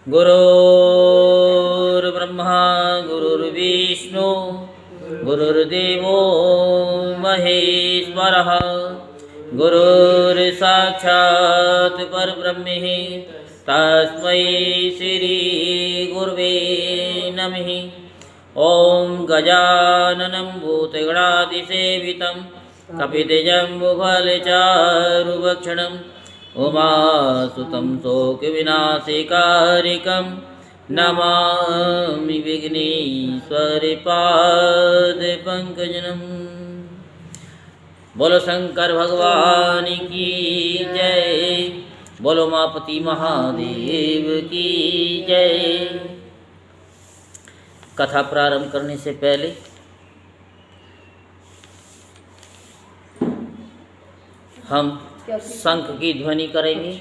गुरुर्ब्रह्मा गुरुर्विष्णु गुरुर्देवो महेश्वरः गुरुर्साक्षात् परब्रह्म तस्मै श्री गुरुवे नमः। ओम गजाननं भूतगणादिसेवितं कपितजम्बुफलचारुभक्षणं उमासुतं शोकविनाशकारिकं नमामि विघ्नेश्वरपादपङ्कजम्। बोलो शंकर भगवान की जय, बोलो उमापति महादेव की जय। कथा प्रारंभ करने से पहले हम शंख की ध्वनि करेंगे।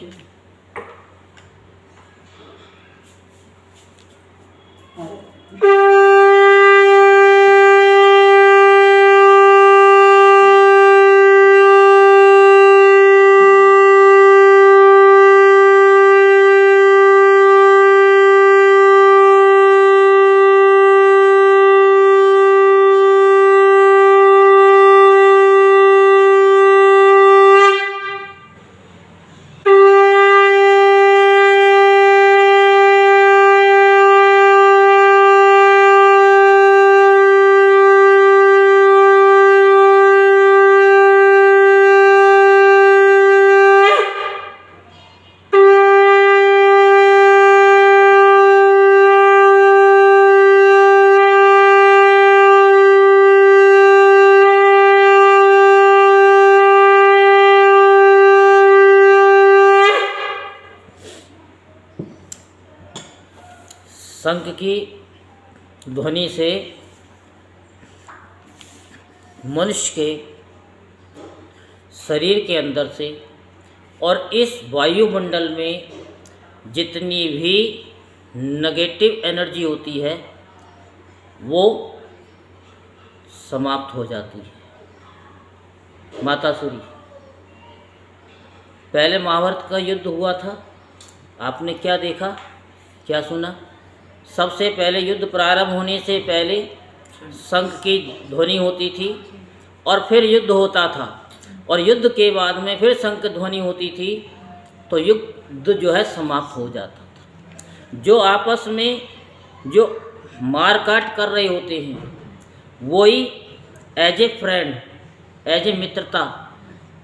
शंख की ध्वनि से मनुष्य के शरीर के अंदर से और इस वायुमंडल में जितनी भी नेगेटिव एनर्जी होती है वो समाप्त हो जाती है। मातासुरी, पहले महाभारत का युद्ध हुआ था, आपने क्या देखा, क्या सुना? सबसे पहले युद्ध प्रारंभ होने से पहले शंख की ध्वनि होती थी और फिर युद्ध होता था, और युद्ध के बाद में फिर शंख ध्वनि होती थी, तो युद्ध जो है समाप्त हो जाता था। जो आपस में जो मारकाट कर रहे होते हैं वही as a friend, as a मित्रता,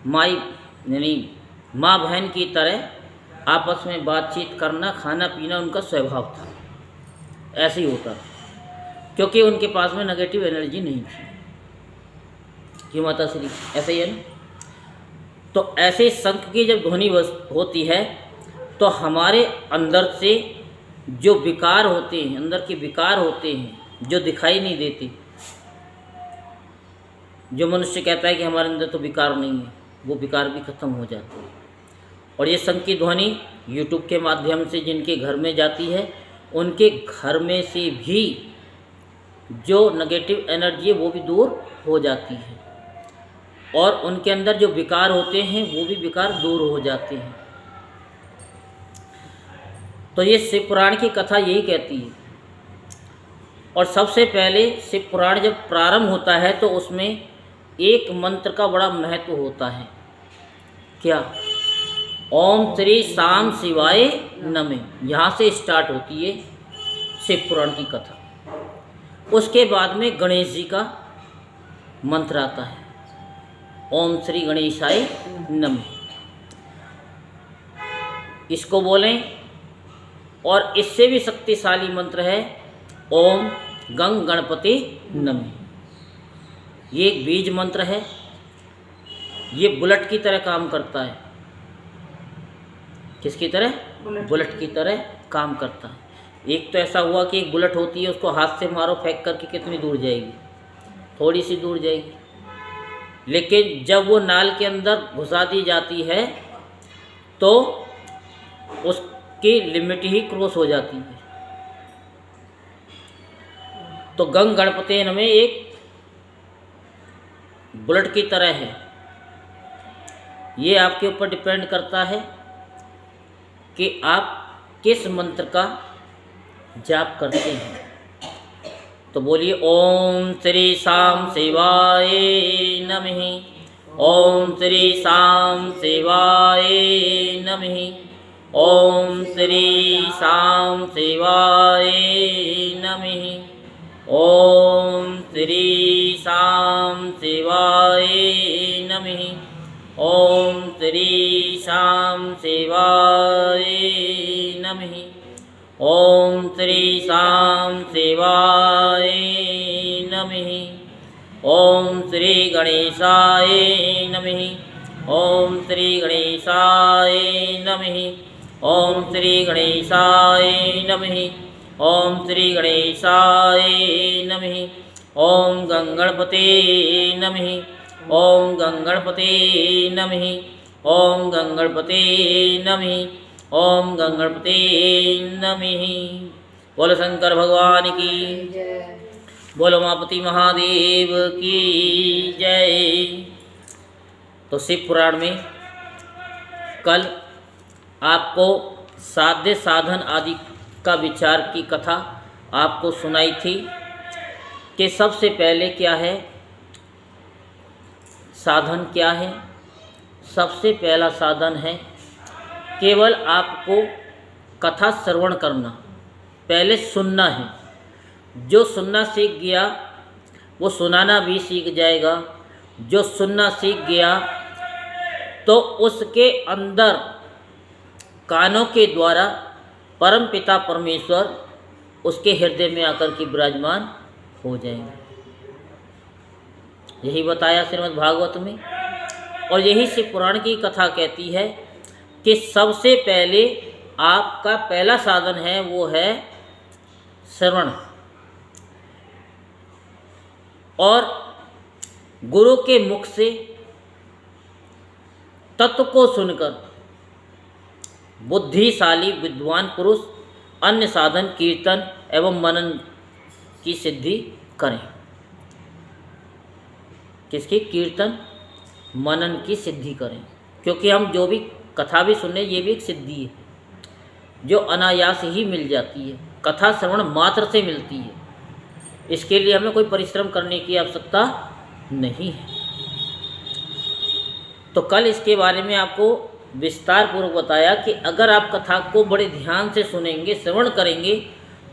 माई यानी माँ बहन की तरह आपस में बातचीत करना, खाना पीना उनका स्वभाव था। ऐसे ही होता था क्योंकि उनके पास में नेगेटिव एनर्जी नहीं थी। क्यों माता श्री? ऐसे ही है ना। तो ऐसे शंख की जब ध्वनि होती है तो हमारे अंदर से जो विकार होते हैं, अंदर के विकार होते हैं जो दिखाई नहीं देते, जो मनुष्य कहता है कि हमारे अंदर तो विकार नहीं है, वो विकार भी खत्म हो जाते हैं। और ये शंख की ध्वनि यूट्यूब के माध्यम से जिनके घर में जाती है, उनके घर में से भी जो नेगेटिव एनर्जी है वो भी दूर हो जाती है, और उनके अंदर जो विकार होते हैं वो भी विकार दूर हो जाते हैं। तो ये शिव पुराण की कथा यही कहती है। और सबसे पहले शिव पुराण जब प्रारंभ होता है तो उसमें एक मंत्र का बड़ा महत्व होता है। क्या? ओम श्री शाम शिवाय नमः, यहाँ से स्टार्ट होती है शिव पुराण की कथा। उसके बाद में गणेश जी का मंत्र आता है, ओम श्री गणेशाय नमः, इसको बोलें। और इससे भी शक्तिशाली मंत्र है ओम गंग गणपति नमः। ये एक बीज मंत्र है, ये बुलेट की तरह काम करता है। किसकी तरह? बुलेट की तरह काम करता है। एक तो ऐसा हुआ कि एक बुलेट होती है, उसको हाथ से मारो फेंक करके कितनी दूर जाएगी? थोड़ी सी दूर जाएगी। लेकिन जब वो नाल के अंदर घुसा दी जाती है तो उसकी लिमिट ही क्रॉस हो जाती है। तो गंग गणपति नमः एक बुलेट की तरह है। ये आपके ऊपर डिपेंड करता है कि आप किस मंत्र का जाप करते हैं? तो बोलिए ओम श्री शाम शिवाय नमः, ओम श्री शाम शिवाय नमः, ओम श्री शाम शिवाय नमः, ओम श्री शाम शिवाय नमः, ओम श्री शाम शिवाय नमः, ओम श्री शाम शिवाय नमः, ओम श्री गणेशाय नमः, ओम श्री गणेशाय नमः, ओम श्री गणेशाय नमः, ओम श्री गणेशाय नमः, ओम गंगणपते नमः, ओम गंगणपते नमः, ओम गंगणपते नमः, ओम गंगणपते नमः। बोलो शंकर भगवान की, बोलो उमापति महादेव की जय। तो शिव पुराण में कल आपको साध्य साधन आदि का विचार की कथा आपको सुनाई थी कि सबसे पहले क्या है, साधन क्या है। सबसे पहला साधन है केवल आपको कथा श्रवण करना, पहले सुनना है। जो सुनना सीख गया वो सुनाना भी सीख जाएगा। जो सुनना सीख गया तो उसके अंदर कानों के द्वारा परम पिता परमेश्वर उसके हृदय में आकर के विराजमान हो जाएंगे। यही बताया श्रीमद् भागवत में, और यही शिव पुराण की कथा कहती है कि सबसे पहले आपका पहला साधन है वो है श्रवण, और गुरु के मुख से तत्व को सुनकर बुद्धिशाली विद्वान पुरुष अन्य साधन कीर्तन एवं मनन की सिद्धि करें। किसकी? कीर्तन मनन की सिद्धि करें, क्योंकि हम जो भी कथा भी सुने ये भी एक सिद्धि है जो अनायास ही मिल जाती है, कथा श्रवण मात्र से मिलती है। इसके लिए हमें कोई परिश्रम करने की आवश्यकता नहीं है। तो कल इसके बारे में आपको विस्तार पूर्वक बताया कि अगर आप कथा को बड़े ध्यान से सुनेंगे, श्रवण करेंगे,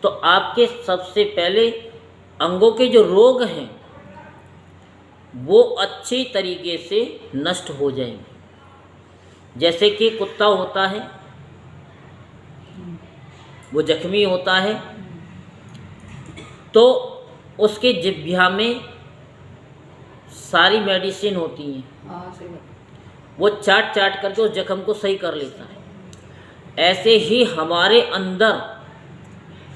तो आपके सबसे पहले अंगों के जो रोग हैं वो अच्छी तरीके से नष्ट हो जाएंगे। जैसे कि कुत्ता होता है, वो जख्मी होता है तो उसके जिह्वा में सारी मेडिसिन होती हैं, वो चाट चाट करके उस जख्म को सही कर लेता है। ऐसे ही हमारे अंदर,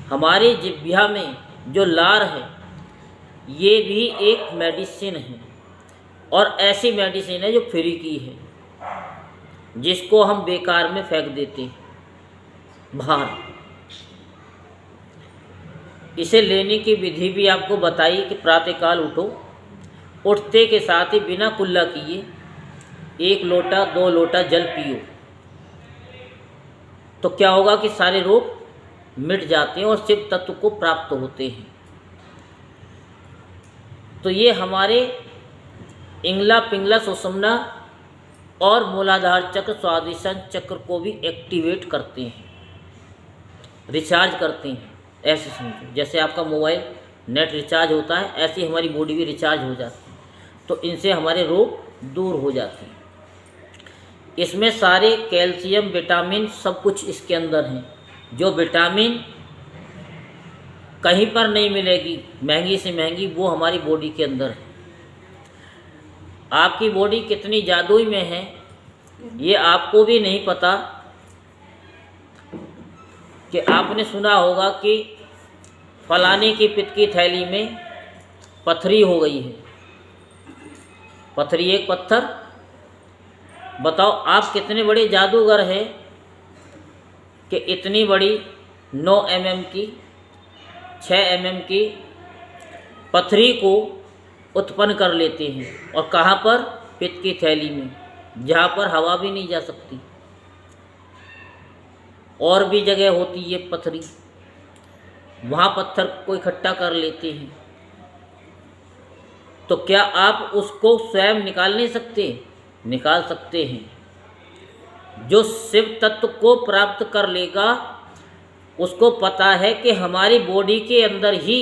हमारे जिह्वा में जो लार है ये भी एक मेडिसिन है, और ऐसी मेडिसिन है जो फ्री की है, जिसको हम बेकार में फेंक देते हैं बाहर। इसे लेने की विधि भी आपको बताई कि प्रातःकाल उठो, उठते के साथ ही बिना कुल्ला किए 1 लोटा 2 लोटा जल पियो, तो क्या होगा कि सारे रोग मिट जाते हैं और शिव तत्व को प्राप्त होते हैं। तो ये हमारे इंगला पिंगला सुषुम्ना और मूलाधार चक्र स्वादिष्टान चक्र को भी एक्टिवेट करते हैं, रिचार्ज करते हैं। ऐसे समझो जैसे आपका मोबाइल नेट रिचार्ज होता है, ऐसी हमारी बॉडी भी रिचार्ज हो जाती है, तो इनसे हमारे रोग दूर हो जाते हैं। इसमें सारे कैल्शियम विटामिन सब कुछ इसके अंदर हैं। जो विटामिन कहीं पर नहीं मिलेगी, महंगी से महंगी, वो हमारी बॉडी के अंदर है। आपकी बॉडी कितनी जादुई में है ये आपको भी नहीं पता। कि आपने सुना होगा कि फलाने की पित्त की थैली में पथरी हो गई है। पथरी एक पत्थर, बताओ आप कितने बड़े जादूगर हैं कि इतनी बड़ी 9 mm की 6 mm की पथरी को उत्पन्न कर लेते हैं। और कहाँ पर? पित्त की थैली में, जहाँ पर हवा भी नहीं जा सकती। और भी जगह होती है पथरी, वहाँ पत्थर को इकट्ठा कर लेते हैं। तो क्या आप उसको स्वयं निकाल नहीं सकते? निकाल सकते हैं। जो शिव तत्व को प्राप्त कर लेगा उसको पता है कि हमारी बॉडी के अंदर ही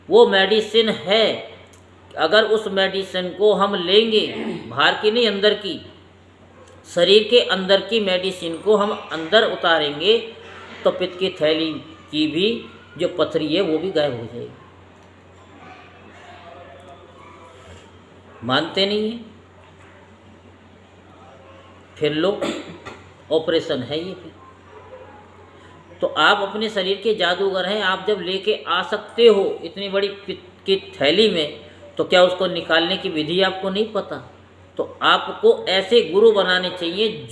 वो मेडिसिन है। अगर उस मेडिसिन को हम लेंगे, बाहर की नहीं अंदर की, शरीर के अंदर की मेडिसिन को हम अंदर उतारेंगे तो पित्त की थैली की भी जो पथरी है वो भी गायब हो जाएगी। मानते नहीं है? फिर लो, ऑपरेशन है ये। फिर तो आप अपने शरीर के जादूगर हैं। आप जब लेके आ सकते हो इतनी बड़ी पित्त की थैली में, तो क्या उसको निकालने की विधि आपको नहीं पता? तो आपको ऐसे गुरु बनाने चाहिए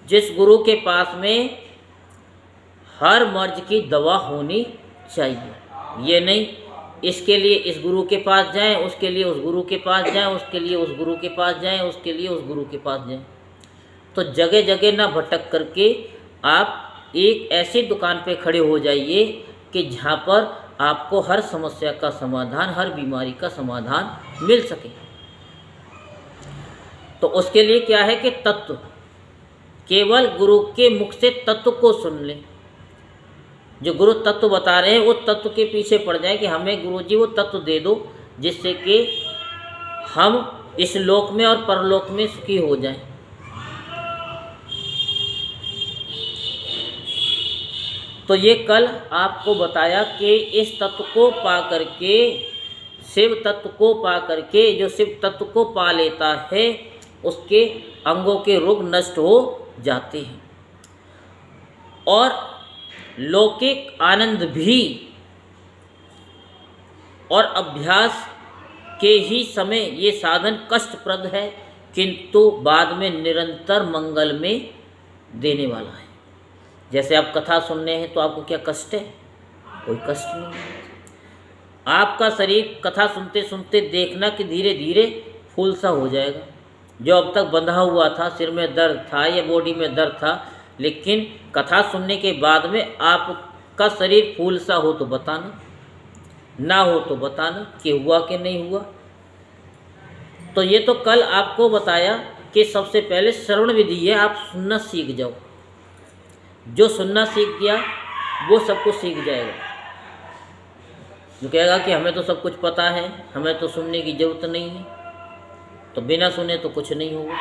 जिस गुरु के पास में हर मर्ज की दवा होनी चाहिए। ये नहीं इसके लिए इस गुरु के पास जाएं, उसके लिए उस गुरु के पास जाएं, उसके लिए उस गुरु के पास जाएं, उसके लिए उस गुरु के पास जाएं। तो जगह जगह ना भटक करके आप एक ऐसी दुकान पे खड़े हो जाइए कि जहाँ पर आपको हर समस्या का समाधान, हर बीमारी का समाधान मिल सके। तो उसके लिए क्या है कि तत्व, केवल गुरु के मुख से तत्व को सुन लें। जो गुरु तत्व बता रहे हैं वो तत्व के पीछे पड़ जाए कि हमें गुरुजी वो तत्व दे दो जिससे कि हम इस लोक में और परलोक में सुखी हो जाएं। तो ये कल आपको बताया कि इस तत्व को पा करके, शिव तत्व को पा करके, जो शिव तत्व को पा लेता है उसके अंगों के रोग नष्ट हो जाते हैं और लौकिक आनंद भी और अभ्यास के ही समय ये साधन कष्टप्रद है, किंतु बाद में निरंतर मंगल में देने वाला है। जैसे आप कथा सुनने हैं तो आपको क्या कष्ट है? कोई कष्ट नहीं है। आपका शरीर कथा सुनते सुनते देखना कि धीरे धीरे फूल सा हो जाएगा। जो अब तक बंधा हुआ था, सिर में दर्द था या बॉडी में दर्द था, लेकिन कथा सुनने के बाद में आपका शरीर फूल सा हो तो बताना, ना हो तो बताना कि हुआ कि नहीं हुआ। तो ये तो कल आपको बताया कि सबसे पहले श्रवण विधि है, आप सुनना सीख जाओ। जो सुनना सीख गया वो सब कुछ सीख जाएगा। जो कहेगा कि हमें तो सब कुछ पता है, हमें तो सुनने की जरूरत नहीं है, तो बिना सुने तो कुछ नहीं होगा।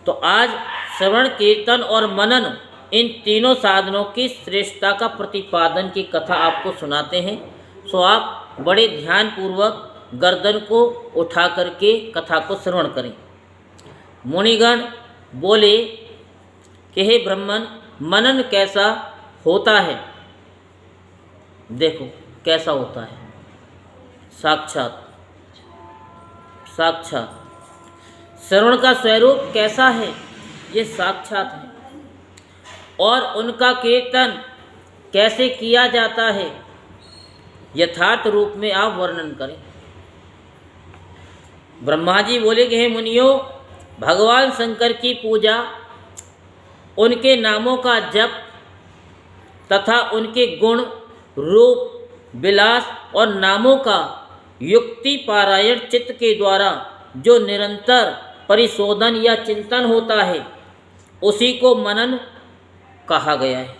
तो आज श्रवण, कीर्तन और मनन, इन तीनों साधनों की श्रेष्ठता का प्रतिपादन की कथा आपको सुनाते हैं। सो आप बड़े ध्यानपूर्वक गर्दन को उठा करके कथा को श्रवण करें। मुनिगण बोले कि हे ब्राह्मण, मनन कैसा होता है? देखो कैसा होता है। साक्षात श्रवण का स्वरूप कैसा है? ये साक्षात है। और उनका कीर्तन कैसे किया जाता है? यथार्थ रूप में आप वर्णन करें। ब्रह्मा जी बोले कि हे मुनियों, भगवान शंकर की पूजा, उनके नामों का जप तथा उनके गुण, रूप, विलास और नामों का युक्ति पारायण चित्त के द्वारा जो निरंतर परिशोधन या चिंतन होता है, उसी को मनन कहा गया है।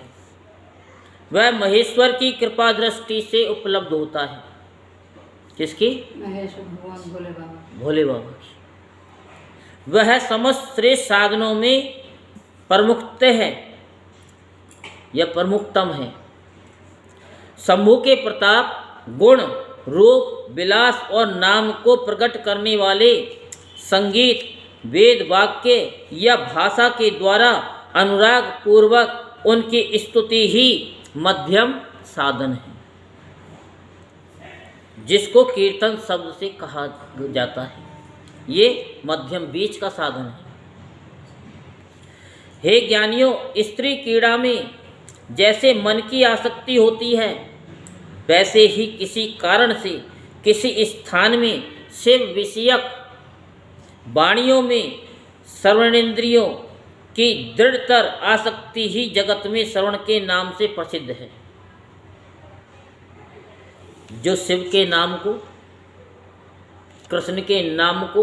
वह महेश्वर की कृपा दृष्टि से उपलब्ध होता है। किसकी? महेश्वर भगवान भोले बाबा। भोले बाबा की। वह समस्त श्रेष्ठ साधनों में प्रमुखतः है या प्रमुखतम है। शंभु के प्रताप, गुण, रूप, विलास और नाम को प्रकट करने वाले संगीत, वेद वाक्य या भाषा के द्वारा अनुराग पूर्वक उनकी स्तुति ही मध्यम साधन है, जिसको कीर्तन शब्द से कहा जाता है। ये मध्यम बीच का साधन है। हे ज्ञानियों, स्त्री क्रीड़ा में जैसे मन की आसक्ति होती है, वैसे ही किसी कारण से किसी स्थान में शिव विषयक वाणियों में श्रवणेन्द्रियों कि दृढ़तर आसक्ति ही जगत में श्रवण के नाम से प्रसिद्ध है। जो शिव के नाम को, कृष्ण के नाम को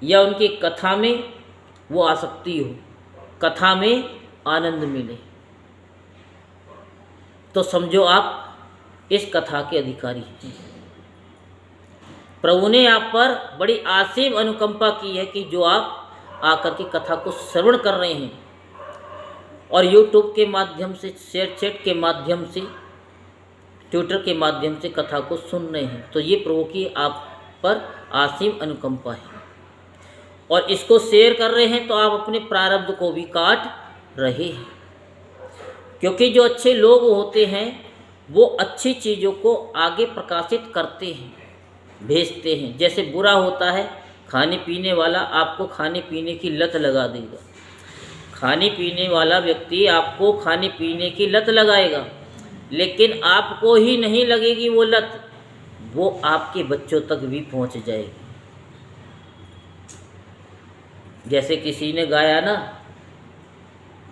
या उनकी कथा में वो आसक्ति हो, कथा में आनंद मिले, तो समझो आप इस कथा के अधिकारी हैं। प्रभु ने आप पर बड़ी असीम अनुकंपा की है कि जो आप आकर के कथा को श्रवण कर रहे हैं और यूट्यूब के माध्यम से, शेयर चैट के माध्यम से, ट्विटर के माध्यम से कथा को सुन रहे हैं, तो ये प्रभु की आप पर असीम अनुकंपा है। और इसको शेयर कर रहे हैं तो आप अपने प्रारब्ध को भी काट रहे हैं, क्योंकि जो अच्छे लोग होते हैं वो अच्छी चीज़ों को आगे प्रकाशित करते हैं, भेजते हैं। जैसे बुरा होता है, खाने पीने वाला आपको खाने पीने की लत लगा देगा, खाने पीने वाला व्यक्ति आपको खाने पीने की लत लगाएगा, लेकिन आपको ही नहीं लगेगी वो लत, वो आपके बच्चों तक भी पहुंच जाएगी। जैसे किसी ने गाया ना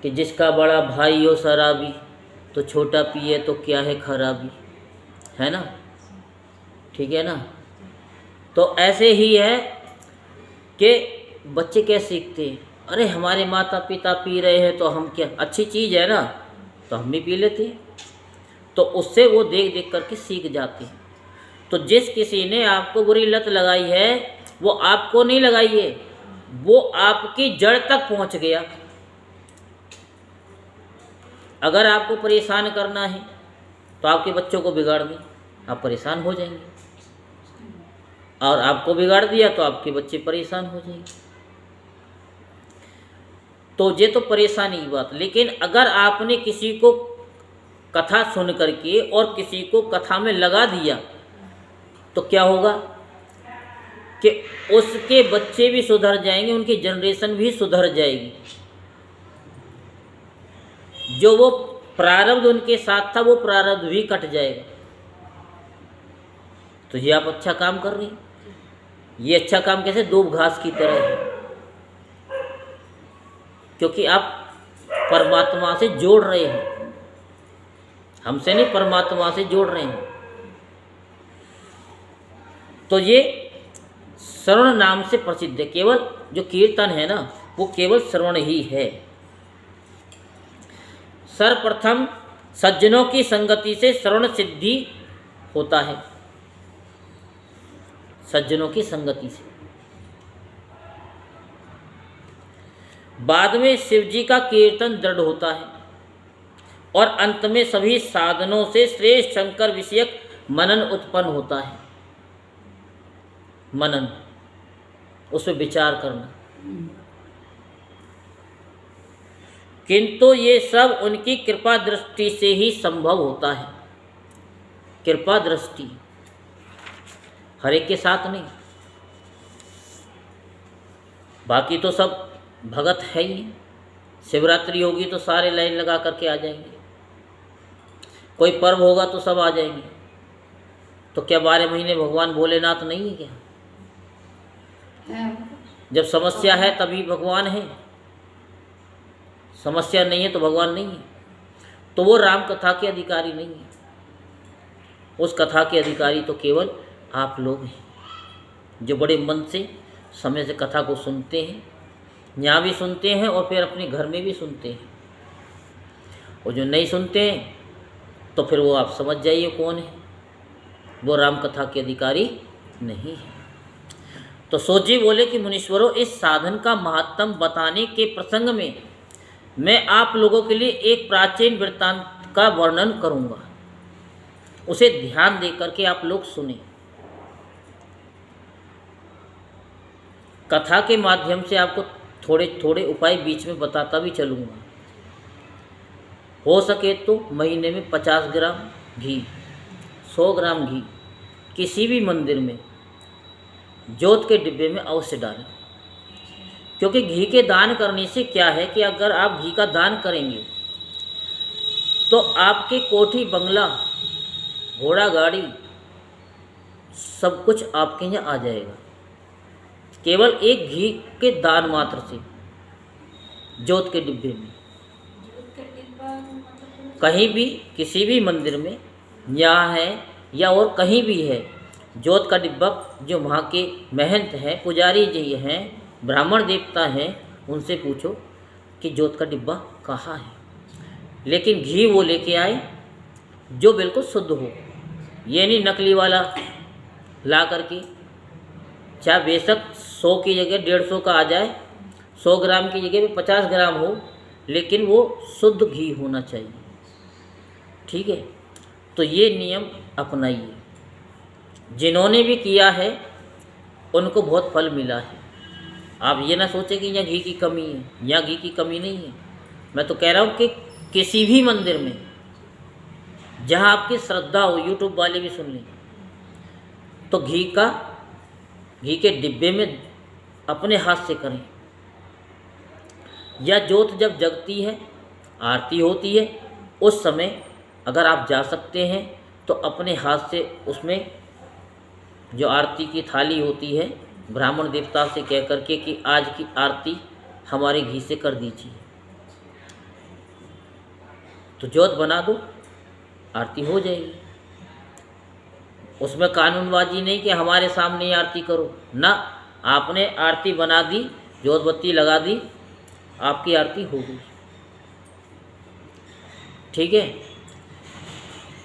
कि जिसका बड़ा भाई हो शराबी, तो छोटा पिए तो क्या है खराबी, है ना, ठीक है ना। तो ऐसे ही है कि बच्चे क्या सीखते हैं, अरे हमारे माता पिता पी रहे हैं तो हम क्या, अच्छी चीज़ है ना तो हम भी पी लेते हैं, तो उससे वो देख देख करके सीख जाते हैं। तो जिस किसी ने आपको बुरी लत लगाई है वो आपको नहीं लगाई है, वो आपकी जड़ तक पहुंच गया। अगर आपको परेशान करना है तो आपके बच्चों को बिगाड़ दें, आप परेशान हो जाएंगे, और आपको बिगाड़ दिया तो आपके बच्चे परेशान हो जाएंगे। तो ये तो परेशानी की बात। लेकिन अगर आपने किसी को कथा सुन करके और किसी को कथा में लगा दिया तो क्या होगा कि उसके बच्चे भी सुधर जाएंगे, उनकी जनरेशन भी सुधर जाएगी। जो वो प्रारब्ध उनके साथ था वो प्रारब्ध भी कट जाएगा। तो ये आप अच्छा काम कर रही हैं। ये अच्छा काम कैसे, दूब घास की तरह है, क्योंकि आप परमात्मा से जोड़ रहे हैं, हमसे नहीं, परमात्मा से जोड़ रहे हैं। तो ये श्रवण नाम से प्रसिद्ध है। केवल जो कीर्तन है ना वो केवल श्रवण ही है। सर्वप्रथम सज्जनों की संगति से श्रवण सिद्धि होता है, सज्जनों की संगति से। बाद में शिव जी का कीर्तन दृढ़ होता है और अंत में सभी साधनों से श्रेष्ठ शंकर विषयक मनन उत्पन्न होता है। मनन, उसमें विचार करना। किंतु ये सब उनकी कृपा दृष्टि से ही संभव होता है। कृपा दृष्टि, हर एक के साथ नहीं। बाकी तो सब भगत है ही। शिवरात्रि होगी तो सारे लाइन लगा करके आ जाएंगे, कोई पर्व होगा तो सब आ जाएंगे। तो क्या 12 महीने भगवान भोलेनाथ नहीं है क्या? जब समस्या है तभी भगवान है, समस्या नहीं है तो भगवान नहीं है। तो वो राम कथा के अधिकारी नहीं है, उस कथा के अधिकारी तो केवल आप लोग हैं, जो बड़े मन से समय से कथा को सुनते हैं, यहाँ भी सुनते हैं और फिर अपने घर में भी सुनते हैं। और जो नहीं सुनते हैं तो फिर वो आप समझ जाइए कौन है, वो राम कथा के अधिकारी नहीं है। तो सो जी बोले कि मुनीश्वरों, इस साधन का महत्तम बताने के प्रसंग में मैं आप लोगों के लिए एक प्राचीन वृत्तांत का वर्णन करूंगा, उसे ध्यान दे करके आप लोग सुने। कथा के माध्यम से आपको थोड़े थोड़े उपाय बीच में बताता भी चलूँगा। हो सके तो महीने में 50 ग्राम घी, 100 ग्राम घी किसी भी मंदिर में जोत के डिब्बे में अवश्य डालें। क्योंकि घी के दान करने से क्या है कि अगर आप घी का दान करेंगे तो आपके कोठी बंगला, घोड़ा गाड़ी सब कुछ आपके यहाँ आ जाएगा। केवल एक घी के दान मात्र से जोत के डिब्बे में। कहीं भी किसी भी मंदिर में यहाँ है या और कहीं भी है, जोत का डिब्बा जो वहाँ के महंत हैं, पुजारी जी हैं, ब्राह्मण देवता हैं, उनसे पूछो कि जोत का डिब्बा कहाँ है। लेकिन घी वो लेके आए जो बिल्कुल शुद्ध हो, ये नहीं नकली वाला ला करके, चाहे बेशक 100 की जगह 150 का आ जाए, 100 ग्राम की जगह 50 ग्राम हो, लेकिन वो शुद्ध घी होना चाहिए। ठीक है, तो ये नियम अपनाइए। जिन्होंने भी किया है उनको बहुत फल मिला है। आप ये ना सोचें कि यहाँ घी की कमी है, यहाँ घी की कमी नहीं है। मैं तो कह रहा हूँ कि किसी भी मंदिर में जहाँ आपकी श्रद्धा हो, यूट्यूब वाले भी सुन लें, तो घी के डिब्बे में अपने हाथ से करें। या जोत जब जगती है, आरती होती है, उस समय अगर आप जा सकते हैं तो अपने हाथ से उसमें जो आरती की थाली होती है, ब्राह्मण देवता से कह करके कि आज की आरती हमारे घी से कर दीजिए, तो जोत बना दो, आरती हो जाएगी। उसमें कानूनबाजी नहीं कि हमारे सामने ही आरती करो ना, आपने आरती बना दी, जोत बत्ती लगा दी, आपकी आरती हो गई। ठीक है,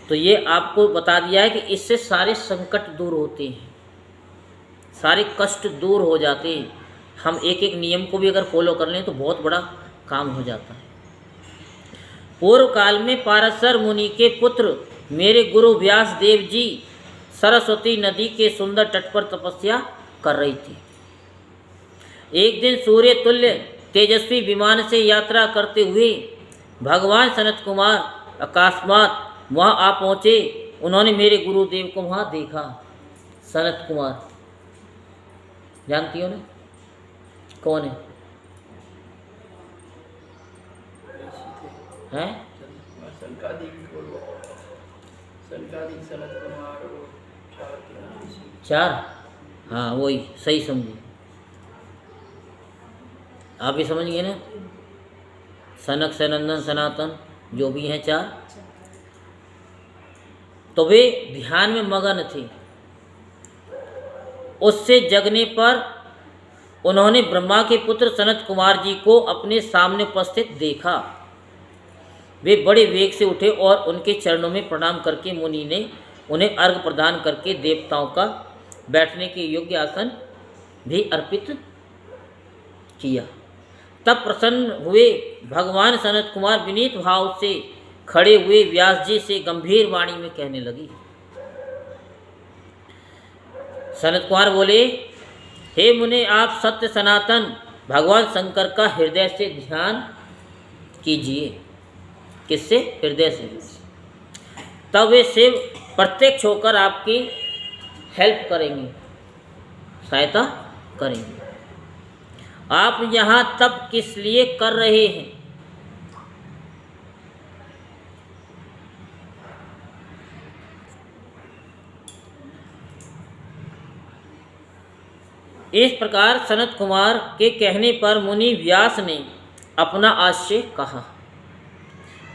तो ये आपको बता दिया है कि इससे सारे संकट दूर होते हैं, सारे कष्ट दूर हो जाते हैं। हम एक एक नियम को भी अगर फॉलो कर लें तो बहुत बड़ा काम हो जाता है। पूर्व काल में पाराशर मुनि के पुत्र मेरे गुरु व्यास देव जी सरस्वती नदी के सुंदर तट पर तपस्या कर रही थी। एक दिन सूर्य तुल्य तेजस्वी विमान से यात्रा करते हुए भगवान सनत कुमार अकस्मात वहाँ आ पहुँचे। उन्होंने मेरे गुरुदेव को वहाँ देखा। सनत कुमार जानती हो ना कौन है? हैं? चार, हाँ वही सही समझे, आप भी समझ गए ना। सनक, सनंदन, सनातन जो भी हैं चार, तो वे ध्यान में मगन थे। उससे जगने पर उन्होंने ब्रह्मा के पुत्र सनत कुमार जी को अपने सामने उपस्थित देखा। वे बड़े वेग से उठे और उनके चरणों में प्रणाम करके मुनि ने उन्हें अर्घ प्रदान करके देवताओं का बैठने के योग्य आसन भी अर्पित किया। तब प्रसन्न हुए भगवान सनत कुमार विनीत भाव से खड़े हुए व्यास जी से गंभीर वाणी में कहने लगी। सनत कुमार बोले, हे मुने, आप सत्य सनातन भगवान शंकर का हृदय से ध्यान कीजिए। किससे? हृदय से। तब वे शिव प्रत्यक्ष होकर आपकी हेल्प करेंगे, सहायता करेंगे। आप यहाँ तप किस लिए कर रहे हैं? इस प्रकार सनत कुमार के कहने पर मुनि व्यास ने अपना आशय कहा।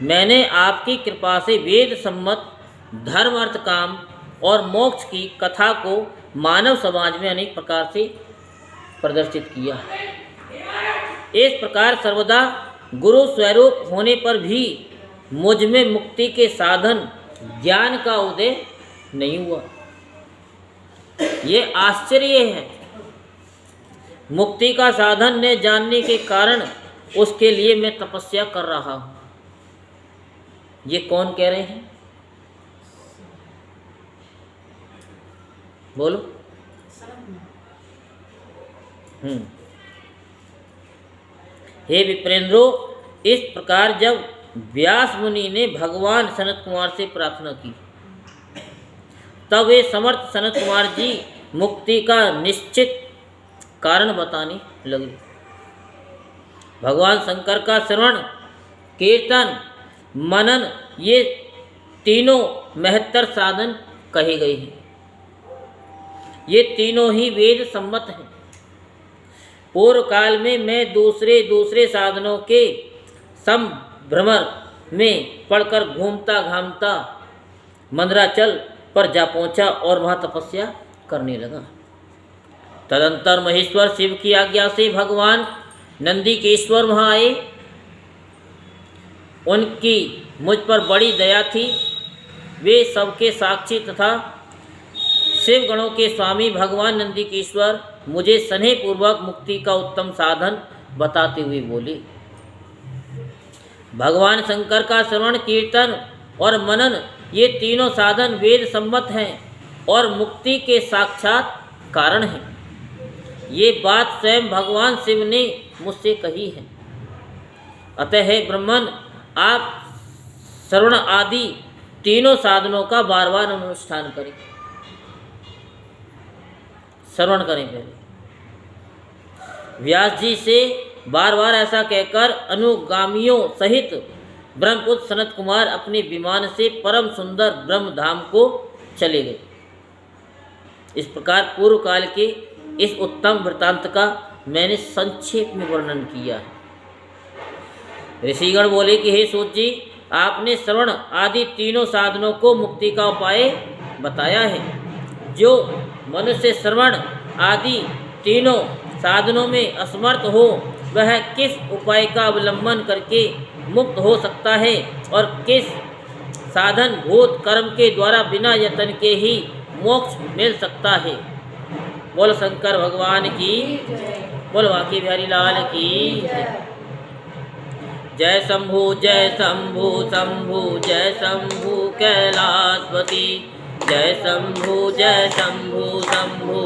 मैंने आपकी कृपा से वेद सम्मत धर्म, अर्थ, काम और मोक्ष की कथा को मानव समाज में अनेक प्रकार से प्रदर्शित किया। इस प्रकार सर्वदा गुरु स्वरूप होने पर भी मुझ में मुक्ति के साधन ज्ञान का उदय नहीं हुआ। ये आश्चर्य है। मुक्ति का साधन न जानने के कारण उसके लिए मैं तपस्या कर रहा हूँ। ये कौन कह रहे हैं? बोलो। हे विप्रेंद्रो, इस प्रकार जब व्यास मुनि ने भगवान सनत कुमार से प्रार्थना की, तब वे समर्थ सनत कुमार जी मुक्ति का निश्चित कारण बताने लगे। भगवान शंकर का श्रवण, कीर्तन, मनन, ये तीनों महत्तर साधन कहे गए हैं। ये तीनों ही वेद सम्मत हैं। पूर्व काल में मैं दूसरे दूसरे साधनों के संभ्रमर में पड़कर घूमता घामता मंदराचल पर जा पहुंचा और वहाँ तपस्या करने लगा। तदंतर महेश्वर शिव की आज्ञा से भगवान नंदीकेश्वर वहाँ आए। उनकी मुझ पर बड़ी दया थी। वे सबके साक्षी तथा शिव गणों के स्वामी भगवान नंदीकेश्वर मुझे स्नेहपूर्वक मुक्ति का उत्तम साधन बताते हुए बोले, भगवान शंकर का श्रवण कीर्तन और मनन ये तीनों साधन वेद सम्मत हैं और मुक्ति के साक्षात कारण हैं। ये बात स्वयं भगवान शिव ने मुझसे कही है। अतः हे ब्रह्मन, आप श्रवण आदि तीनों साधनों का बार बार अनुष्ठान करें। श्रवण करें पहले। व्यास जी से बार बार ऐसा कहकर अनुगामियों सहित ब्रह्मपुत्र सनत कुमार अपने विमान से परम सुंदर ब्रह्म धाम को चले गए। इस प्रकार पूर्व काल के इस उत्तम वृत्तांत का मैंने संक्षेप में वर्णन किया है। ऋषिगण बोले कि हे सूत जी, आपने श्रवण आदि तीनों साधनों को मुक्ति का उपाय बताया है। जो मनुष्य श्रवण आदि तीनों साधनों में असमर्थ हो, वह किस उपाय का अवलंबन करके मुक्त हो सकता है और किस साधन भूत कर्म के द्वारा बिना यत्न के ही मोक्ष मिल सकता है। बोल शंकर भगवान की, बोल बांके बिहारी लाल की जय शंभु जय शंभु शंभु जय शंभु कैलाशपति जय शंभु शंभु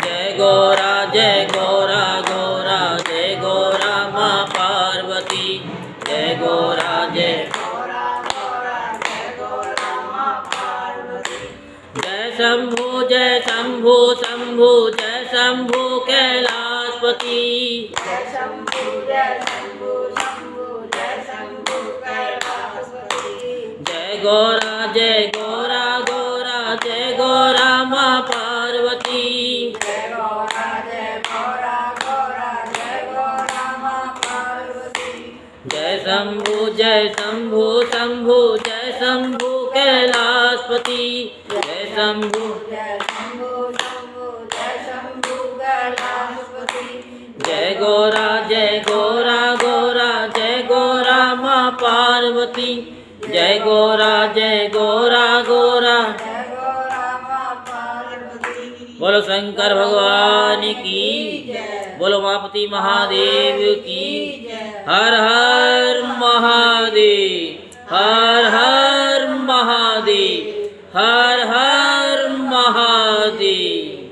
जय गौरा गौरा जय गौरा माँ पार्वती जय गौरा जय शंभु शंभु जय शंभु कैलाशपति जय शंभु कैलाशपति जय गौरा जय गौरा माँ पार्वती जय गौरा जय गौरा माँ पार्वती जय शंभु शंभु जय शंभु कैलाशपति जय शंभु कैलाशपति जय गौरा जय गौरा माँ पार्वती जय गौरा माँ पार्वती। बोलो शंकर भगवान की, बोलो उमापति महादेव की। हर हर महादेव, हर हर महादेव, हर हर महादेव।